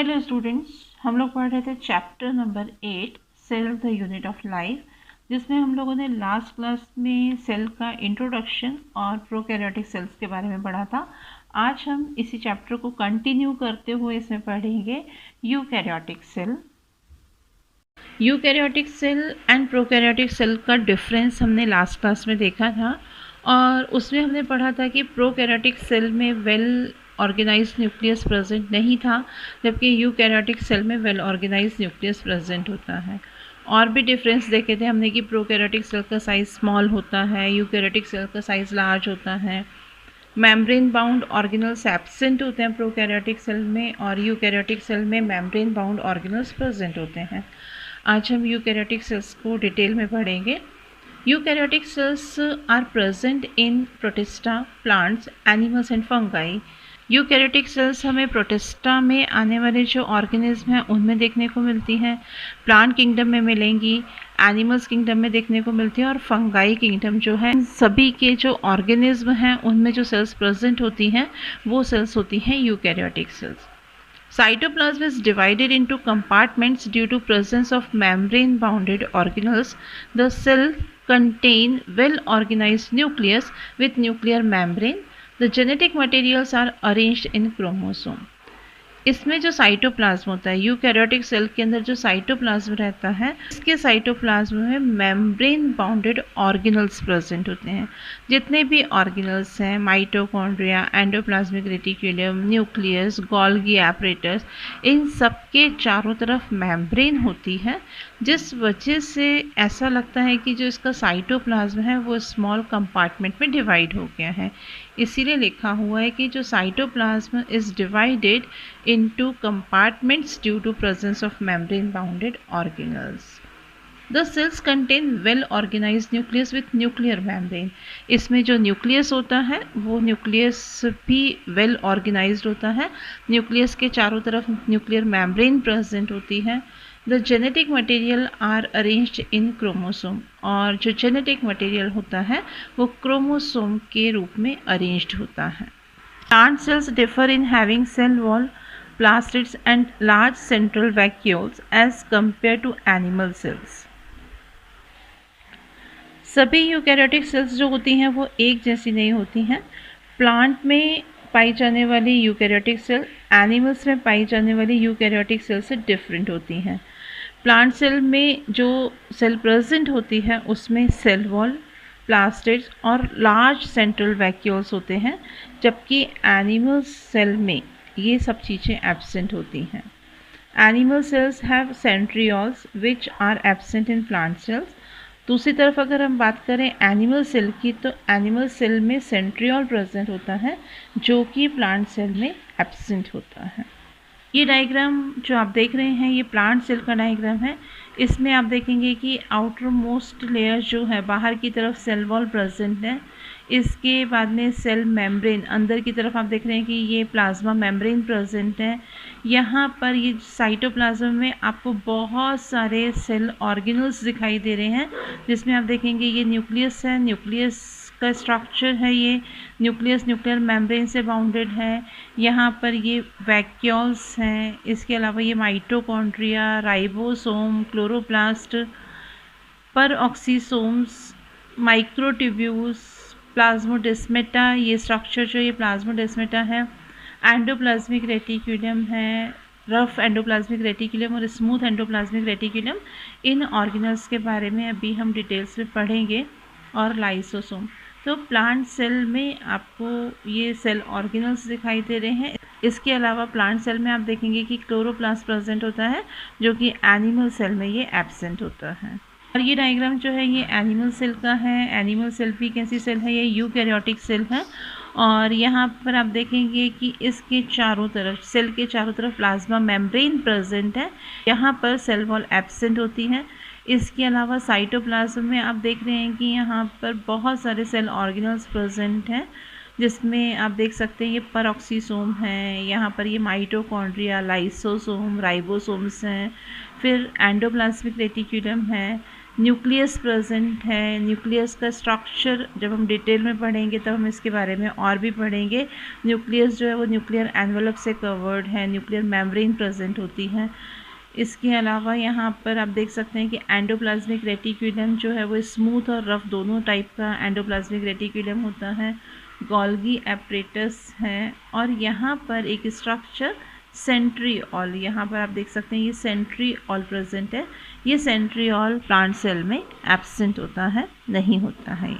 Hello students, हम लोग पढ़ रहे थे chapter number 8 cell the unit of life, जिसमें हम लोगों ने लास्ट क्लास में सेल का इंट्रोडक्शन और प्रोकैरियोटिक सेल्स के बारे में पढ़ा था। आज हम इसी चैप्टर को कंटिन्यू करते हुए इसमें पढ़ेंगे eukaryotic cell. Eukaryotic cell and prokaryotic cell का डिफरेंस हमने लास्ट क्लास में देखा था और उसमें हमने पढ़ा था कि प्रोकैरियोटिक सेल में वेल ऑर्गेनाइज्ड न्यूक्लियस प्रेजेंट नहीं था, जबकि यूकैरियोटिक सेल में वेल ऑर्गेनाइज्ड न्यूक्लियस प्रेजेंट होता है। और भी डिफरेंस देखे थे हमने कि प्रोकैरियोटिक सेल का साइज़ स्मॉल होता है, यूकैरियोटिक सेल का साइज़ लार्ज होता है। मेम्ब्रेन बाउंड ऑर्गेनल्स एब्सेंट होते हैं प्रोकैरियोटिक सेल में और यूकैरियोटिक सेल में मेम्ब्रेन बाउंड ऑर्गेनल्स प्रेजेंट होते हैं। आज हम यूकैरियोटिक सेल्स को डिटेल में पढ़ेंगे। Eukaryotic cells are present in protista, plants, animals and fungi. Eukaryotic cells हमें प्रोटिस्टा में आने वाले जो ऑर्गेनिज्म हैं उनमें देखने को मिलती हैं, प्लांट किंगडम में मिलेंगी, एनिमल्स किंगडम में देखने को मिलती है और फंगाई किंगडम जो है सभी के जो ऑर्गेनिज्म हैं उनमें जो सेल्स प्रेजेंट होती हैं वो सेल्स होती हैं eukaryotic cells. Cytoplasm is divided into compartments due to presence of membrane-bounded organelles. The cell contain well-organized nucleus with nuclear membrane. The genetic materials are arranged in chromosome. इसमें जो cytoplasm होता है, eukaryotic cell के अंदर जो cytoplasm रहता है, इसके साइटोप्लाज्म में मेम्ब्रेन बाउंडेड ऑर्गेनल्स प्रेजेंट होते हैं। जितने भी ऑर्गेनल्स हैं, mitochondria, endoplasmic reticulum, nucleus, Golgi apparatus, इन सब के चारों तरफ मेम्ब्रेन होती है, जिस वजह से ऐसा लगता है कि जो इसका साइटोप्लाज्म है वो स्मॉल कंपार्टमेंट में डिवाइड हो गया है। इसीलिए लिखा हुआ है कि जो cytoplasm is divided into compartments due to presence of membrane bounded organelles. The cells contain well organized nucleus with nuclear membrane. इसमें जो न्यूक्लियस होता है वो न्यूक्लियस भी वेल ऑर्गेनाइज्ड होता है, न्यूक्लियस के चारों तरफ न्यूक्लियर मेम्ब्रेन प्रेजेंट होती है। The genetic material are arranged in chromosome, और जो जेनेटिक मटेरियल होता है वो क्रोमोसोम के रूप में अरेंज्ड होता है। Plant cells differ in having cell wall, plastids and large central vacuoles as compared to animal cells. सभी यूकैरियोटिक सेल्स जो होती हैं वो एक जैसी नहीं होती हैं। प्लांट में पाई जाने वाली यूकैरियोटिक सेल एनिमल्स में पाई जाने वाली यूकैरियोटिक सेल से डिफरेंट होती हैं। प्लांट सेल में जो सेल प्रेजेंट होती है उसमें सेल वॉल, प्लास्टिड्स और लार्ज सेंट्रल वैक्यूल्स होते हैं, जबकि एनिमल सेल में ये सब चीज़ें एब्सेंट होती हैं। Animal cells have centrioles which are absent in plant cells. दूसरी तरफ अगर हम बात करें एनिमल सेल की, तो एनिमल सेल में सेंट्रियोल प्रेजेंट होता है जो कि प्लांट सेल में एब्सेंट होता है। ये डायग्राम जो आप देख रहे हैं ये प्लांट सेल का डायग्राम है। इसमें आप देखेंगे कि आउटर मोस्ट लेयर जो है बाहर की तरफ सेल वॉल प्रेजेंट है, इसके बाद में सेल मेम्ब्रेन, अंदर की तरफ आप देख रहे हैं कि ये प्लाज्मा मेम्ब्रेन प्रेजेंट है। यहाँ पर ये साइटोप्लाज्म में आपको बहुत सारे सेल ऑर्गेनल्स दिखाई दे रहे हैं, जिसमें आप देखेंगे ये न्यूक्लियस है, न्यूक्लियस का स्ट्रक्चर है, ये न्यूक्लियस न्यूक्लियर मेम्ब्रेन से बाउंडेड है। यहाँ पर ये वैक्यूल्स हैं, इसके अलावा ये mitochondria, ribosome, chloroplast, peroxisomes, microtubules, plasmodesmata, ये स्ट्रक्चर जो ये प्लाज्मोडेस्मेटा है, एंडोप्लाज्मिक रेटिकुलम है, रफ एंडोप्लाज्मिक रेटिकुलम और स्मूथ एंडोप्लाज्मिक रेटिकुलम। इन ऑर्गेनल्स के बारे में अभी हम डिटेल्स में पढ़ेंगे। और लाइसोसोम। तो प्लांट सेल में आपको ये सेल ऑर्गेनल्स दिखाई दे रहे हैं। इसके अलावा प्लांट सेल में आप देखेंगे कि क्लोरोप्लास्ट प्रेजेंट होता है जो कि एनिमल सेल में ये एब्सेंट होता है। और ये डायग्राम जो है ये एनिमल सेल का है। एनिमल सेल भी कैसी सेल है, ये यूकैरियोटिक सेल है। और यहाँ पर आप देखेंगे कि इसके चारों तरफ, सेल के चारों तरफ प्लाज्मा मेम्ब्रेन प्रेजेंट है। यहाँ पर सेल वॉल एब्सेंट होती है। इसके अलावा साइटोप्लाज्म में आप देख रहे हैं कि यहाँ पर बहुत सारे सेल ऑर्गेनल्स प्रेजेंट हैं, जिसमें आप देख सकते हैं ये परऑक्सीसोम है, यहाँ पर ये माइटोकॉन्ड्रिया, लाइसोसोम, राइबोसोम्स हैं, फिर एंडोप्लाज्मिक रेटिकुलम है, न्यूक्लियस प्रेजेंट है। न्यूक्लियस का स्ट्रक्चर जब हम डिटेल में पढ़ेंगे तब हम इसके बारे में और भी पढ़ेंगे। न्यूक्लियस जो है वो न्यूक्लियर एनवेलप से कवर्ड है, न्यूक्लियर मेम्ब्रेन प्रेजेंट होती है। इसके अलावा यहाँ पर आप देख सकते हैं कि एंडोप्लाज्मिक रेटिकुलम जो है वो स्मूथ और रफ दोनों टाइप का एंडोप्लाज्मिक रेटिकुलम होता है। गोल्गी एपरेटस है और यहाँ पर एक स्ट्रक्चर सेंट्रीओल, यहाँ पर आप देख सकते हैं ये सेंट्रीओल प्रेजेंट है। ये सेंट्रीओल प्लांट सेल में एब्सेंट होता है, नहीं होता है।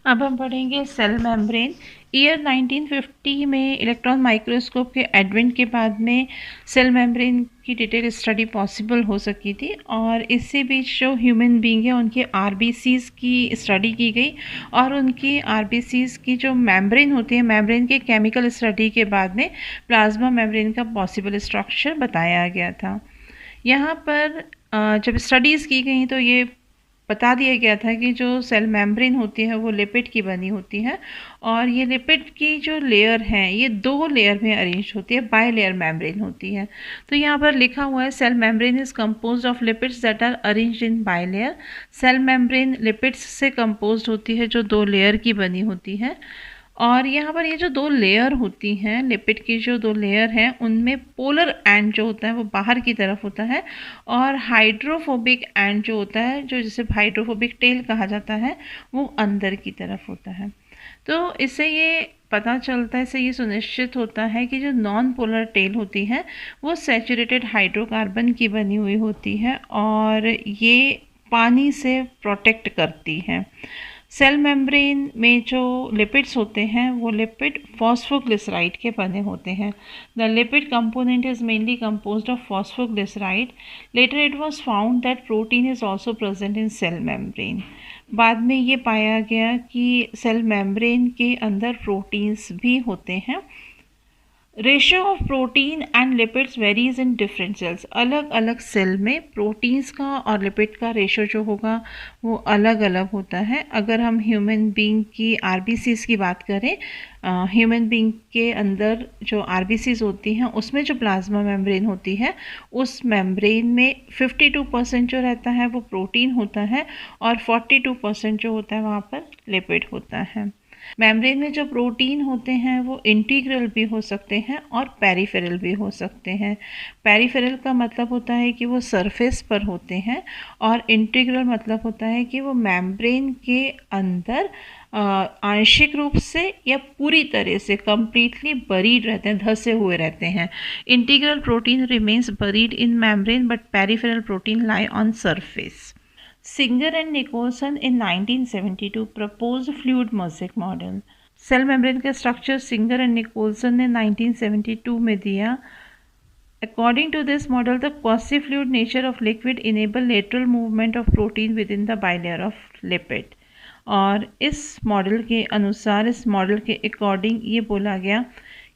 अब हम पढ़ेंगे सेल मेम्ब्रेन। ईयर 1950 में इलेक्ट्रॉन माइक्रोस्कोप के एडवेंट के बाद में सेल मेम्ब्रेन की डिटेल स्टडी पॉसिबल हो सकी थी और इससे बीच जो ह्यूमन बीइंग है उनके आरबीसीज़ की स्टडी की गई और उनकी आरबीसीज़ की जो मेम्ब्रेन होती है, मेम्ब्रेन के केमिकल स्टडी के बाद में प्लाज्मा मेम्ब्रेन का पॉसिबल स्ट्रक्चर बताया गया था। यहाँ पर जब स्टडीज़ की गई तो ये बता दिया गया था कि जो सेल मेम्ब्रेन होती है वो लिपिड की बनी होती है और ये लिपिड की जो लेयर है ये 2 लेयर में अरेंज होती है, बाई लेयर मेम्ब्रेन होती है। तो यहाँ पर लिखा हुआ है cell membrane is composed of lipids that are arranged in bilayer. Cell membrane lipids से कंपोज्ड होती है जो 2 लेयर की बनी होती है और यहाँ पर ये जो 2 लेयर होती हैं, लिपिड की जो 2 लेयर हैं उनमें पोलर एंड जो होता है वो बाहर की तरफ होता है और हाइड्रोफोबिक एंड जो होता है, जो जिसे हाइड्रोफोबिक टेल कहा जाता है, वो अंदर की तरफ होता है। तो इससे ये पता चलता है, इससे ये सुनिश्चित होता है कि जो नॉन पोलर टेल होती है वो सैचुरेटेड हाइड्रोकार्बन की बनी हुई होती है और ये पानी से प्रोटेक्ट करती है। सेल मेम्ब्रेन में जो लिपिड्स होते हैं वो लिपिड फॉस्फोग्लिसराइड के बने होते हैं। The lipid component is mainly composed of phosphoglyceride. Later it was found that protein is also present in cell membrane. बाद में ये पाया गया कि सेल मेम्ब्रेन के अंदर प्रोटीन्स भी होते हैं। Ratio of protein and lipids varies in different cells. अलग अलग सेल में प्रोटीन्स का और लिपिड का रेशियो जो होगा वो अलग अलग होता है। अगर हम ह्यूमन बीइंग की आरबीसीज़ की बात करें, ह्यूमन बीइंग के अंदर जो आरबीसीज़ होती हैं उसमें जो प्लाज्मा मेम्ब्रेन होती है उस मेम्ब्रेन में 52% जो रहता है वो प्रोटीन होता है और 42% जो होता है वहाँ पर लिपिड होता है। मेम्ब्रेन में जो प्रोटीन होते हैं वो इंटीग्रल भी हो सकते हैं और पेरिफेरल भी हो सकते हैं। पेरिफेरल का मतलब होता है कि वो सरफेस पर होते हैं और इंटीग्रल मतलब होता है कि वो मेम्ब्रेन के अंदर आंशिक रूप से या पूरी तरह से कंप्लीटली बरीड रहते हैं, धंसे हुए रहते हैं। Integral protein remains buried in membrane but peripheral protein lie on surface. Singer and Nicholson in 1972 proposed fluid mosaic model. Cell membrane का स्ट्रक्चर सिंगर एंड निकोलसन ने 1972 में दिया। According to this model, the quasi-fluid nature of liquid enable lateral movement of protein within the bilayer of lipid. और इस model के अनुसार, इस model के अकॉर्डिंग ये बोला गया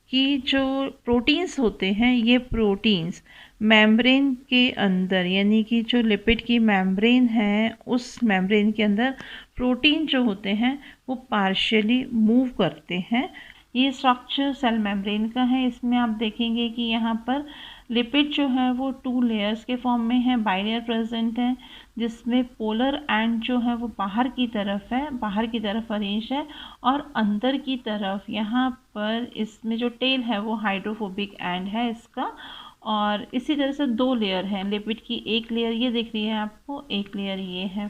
कि जो प्रोटीन्स होते हैं ये प्रोटीन्स मेम्ब्रेन के अंदर, यानी कि जो लिपिड की मेम्ब्रेन है उस मेम्ब्रेन के अंदर प्रोटीन जो होते हैं वो पार्शियली मूव करते हैं। ये स्ट्रक्चर सेल मेम्ब्रेन का है। इसमें आप देखेंगे कि यहाँ पर लिपिड जो है वो 2 लेयर्स के फॉर्म में है, बाइलेयर प्रेजेंट है, जिसमें पोलर एंड जो है वो बाहर की तरफ है, बाहर की तरफ अरेंज है और अंदर की तरफ यहाँ पर इसमें जो टेल है वो हाइड्रोफोबिक एंड है इसका। और इसी तरह से 2 लेयर हैं लिपिड की। एक लेयर ये दिख रही है आपको, एक लेयर ये है।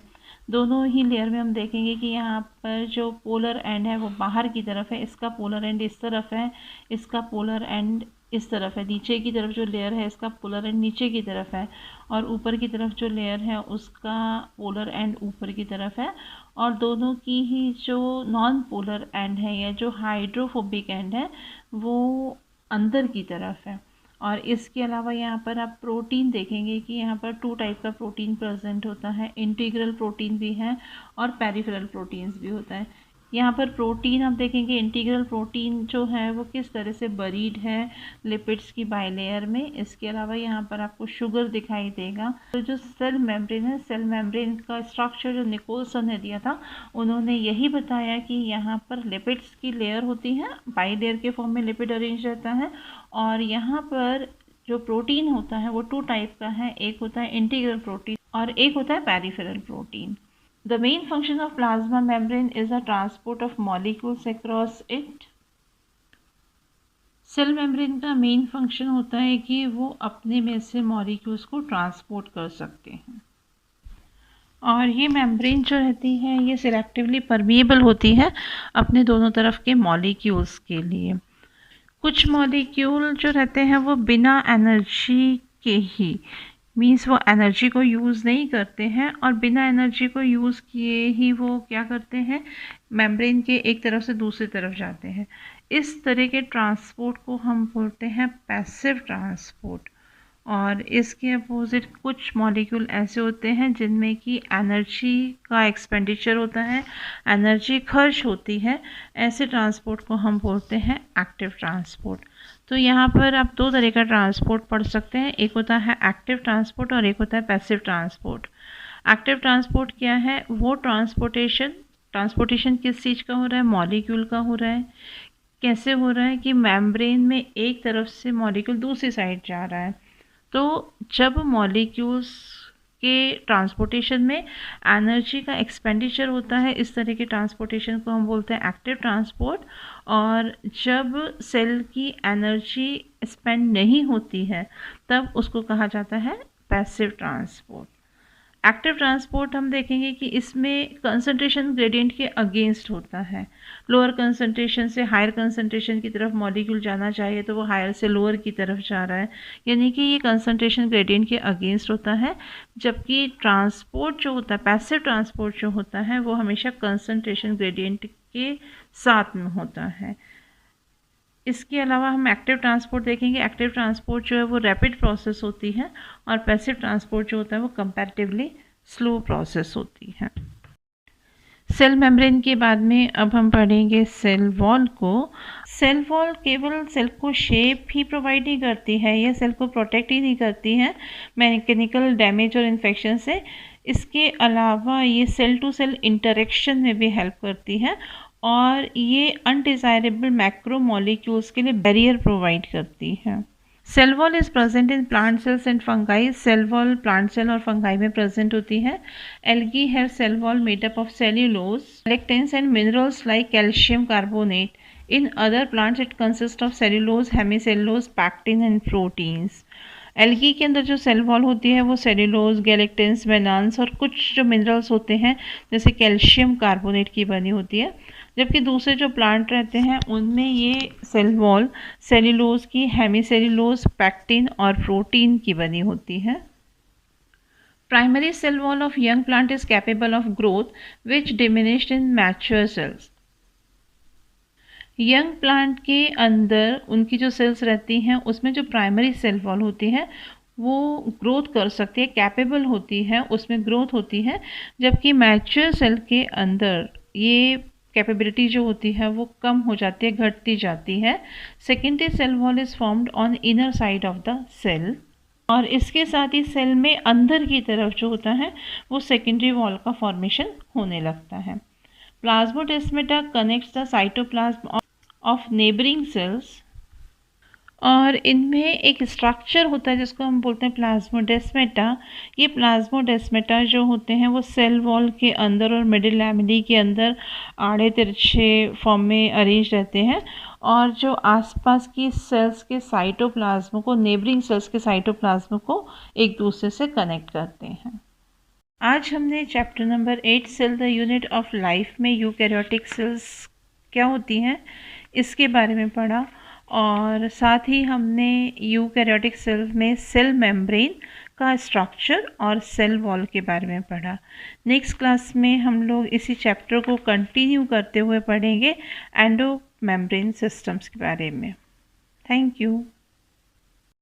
दोनों ही लेयर में हम देखेंगे कि यहाँ पर जो पोलर एंड है वो बाहर की तरफ है, इसका पोलर एंड इस तरफ है, इसका पोलर एंड इस तरफ है। नीचे की तरफ जो लेयर है इसका पोलर एंड नीचे की तरफ है और ऊपर की तरफ जो लेयर है उसका पोलर एंड ऊपर की तरफ है। और दोनों की ही जो नॉन पोलर एंड है या जो हाइड्रोफोबिक एंड है वो अंदर की तरफ है। और इसके अलावा यहाँ पर आप प्रोटीन देखेंगे कि यहाँ पर 2 टाइप का प्रोटीन प्रेजेंट होता है। इंटीग्रल प्रोटीन भी है और पेरिफेरल प्रोटीन्स भी होता है। यहाँ पर प्रोटीन आप देखेंगे, इंटीग्रल प्रोटीन जो है वो किस तरह से बरीड है लिपिड्स की बाइलेयर में। इसके अलावा यहाँ पर आपको शुगर दिखाई देगा। तो जो सेल मेम्ब्रेन है, सेल मेम्ब्रेन का स्ट्रक्चर जो निकोलसन ने दिया था, उन्होंने यही बताया कि यहाँ पर लिपिड्स की लेयर होती है, बाइलेयर के फॉर्म में लिपिड अरेंज रहता है और यहाँ पर जो प्रोटीन होता है वो 2 टाइप का है। एक होता है इंटीग्रल प्रोटीन और एक होता है peripheral protein. The main function of plasma membrane is the transport of molecules across it. Cell membrane का मेन फंक्शन होता है कि वो अपने में से मॉलिक्यूल्स को ट्रांसपोर्ट कर सकते हैं, और ये मेम्ब्रेन जो रहती है ये सिलेक्टिवली परमिएबल होती है अपने दोनों तरफ के मॉलिक्यूल्स के लिए। कुछ मॉलिक्यूल जो रहते हैं वो बिना एनर्जी के ही, मीन्स वो एनर्जी को यूज़ नहीं करते हैं, और बिना एनर्जी को यूज़ किए ही वो क्या करते हैं, मेम्ब्रेन के एक तरफ से दूसरी तरफ जाते हैं। इस तरह के ट्रांसपोर्ट को हम बोलते हैं पैसिव ट्रांसपोर्ट। और इसके अपोजिट कुछ मॉलिक्यूल ऐसे होते हैं जिनमें कि एनर्जी का एक्सपेंडिचर होता है, एनर्जी खर्च होती है। ऐसे ट्रांसपोर्ट को हम बोलते हैं एक्टिव ट्रांसपोर्ट। तो यहाँ पर आप दो तरह का ट्रांसपोर्ट पढ़ सकते हैं, एक होता है एक्टिव ट्रांसपोर्ट और एक होता है पैसिव ट्रांसपोर्ट। एक्टिव ट्रांसपोर्ट क्या है, वो ट्रांसपोर्टेशन किस चीज़ का हो रहा है, मॉलिक्यूल का हो रहा है। कैसे हो रहा है कि मेम्ब्रेन में एक तरफ से मॉलिक्यूल दूसरी साइड जा रहा है। तो जब मॉलिक्यूल्स के ट्रांसपोर्टेशन में एनर्जी का एक्सपेंडिचर होता है, इस तरह के ट्रांसपोर्टेशन को हम बोलते हैं एक्टिव ट्रांसपोर्ट। और जब सेल की एनर्जी स्पेंड नहीं होती है तब उसको कहा जाता है पैसिव ट्रांसपोर्ट। एक्टिव ट्रांसपोर्ट हम देखेंगे कि इसमें कंसंट्रेशन ग्रेडियंट के अगेंस्ट होता है। लोअर कंसंट्रेशन से हायर कंसंट्रेशन की तरफ मॉलिक्यूल जाना चाहिए तो वो हायर से लोअर की तरफ जा रहा है, यानी कि ये कंसंट्रेशन ग्रेडियंट के अगेंस्ट होता है। जबकि ट्रांसपोर्ट जो होता है, पैसिव ट्रांसपोर्ट जो होता है, वो हमेशा कंसंट्रेशन ग्रेडियंट के साथ में होता है। इसके अलावा हम एक्टिव ट्रांसपोर्ट देखेंगे। एक्टिव ट्रांसपोर्ट जो है वो रैपिड प्रोसेस होती है, और पैसिव ट्रांसपोर्ट जो होता है वो कंपैरेटिवली स्लो प्रोसेस होती है। सेल मेम्ब्रेन के बाद में अब हम पढ़ेंगे सेल वॉल को। सेल वॉल केवल सेल को शेप ही प्रोवाइड नहीं करती है, यह सेल को प्रोटेक्ट ही नहीं करती है मैकेनिकल डैमेज और इन्फेक्शन से। इसके अलावा ये सेल टू सेल इंटरेक्शन में भी हेल्प करती है, और ये अनडिज़ायरेबल मैक्रो मॉलिक्यूल्स के लिए बैरियर प्रोवाइड करती है। Cell wall is present in plant cells and fungi. Cell wall plant cell और फंगाई में प्रेजेंट होती है। Algae have cell wall made up of cellulose, lectins and minerals like calcium carbonate. In other plants it consist of cellulose, hemicellulose, pectin and proteins. Algae के अंदर जो cell wall होती है वो सेल्यूलोज, गैलेक्टेंस, मेनान्स और कुछ जो मिनरल्स होते हैं जैसे कैल्शियम कार्बोनेट की बनी होती है। जबकि दूसरे जो प्लांट रहते हैं उनमें ये सेल वॉल सेल्यूलोज की, हेमीसेल्यूलोज, पैक्टिन और प्रोटीन की बनी होती है। Primary cell wall of young plant is capable of growth which diminished in mature cells. Young plant के अंदर उनकी जो सेल्स रहती हैं उसमें जो प्राइमरी सेल वॉल होती है वो ग्रोथ कर सकती है, कैपेबल होती है, उसमें ग्रोथ होती है। जबकि मैच्योर सेल के अंदर ये कैपेबिलिटी जो होती है वो कम हो जाती है, घटती जाती है। Secondary cell wall is formed on inner side of the cell, और इसके साथ ही सेल में अंदर की तरफ जो होता है वो सेकेंडरी वॉल का फॉर्मेशन होने लगता है। Plasmodesmata connects the cytoplasm of neighbouring cells, और इनमें एक स्ट्रक्चर होता है जिसको हम बोलते हैं प्लाज्मोडेस्माटा। ये प्लाज्मोडेस्माटा जो होते हैं वो सेल वॉल के अंदर और मिडिल लैमेली के अंदर आड़े तिरछे फॉर्म में अरेंज रहते हैं, और जो आसपास की सेल्स के साइटोप्लाज्म को, नेबरिंग सेल्स के साइटोप्लाज्म को एक दूसरे से कनेक्ट करते हैं। आज हमने chapter number 8 cell the unit of life में यूकैरियोटिक सेल्स क्या होती हैं इसके बारे में पढ़ा, और साथ ही हमने यूकैरियोटिक सेल में सेल मेम्ब्रेन का स्ट्रक्चर और सेल वॉल के बारे में पढ़ा। नेक्स्ट क्लास में हम लोग इसी चैप्टर को कंटिन्यू करते हुए पढ़ेंगे एंडो मेम्ब्रेन सिस्टम्स के बारे में। Thank you.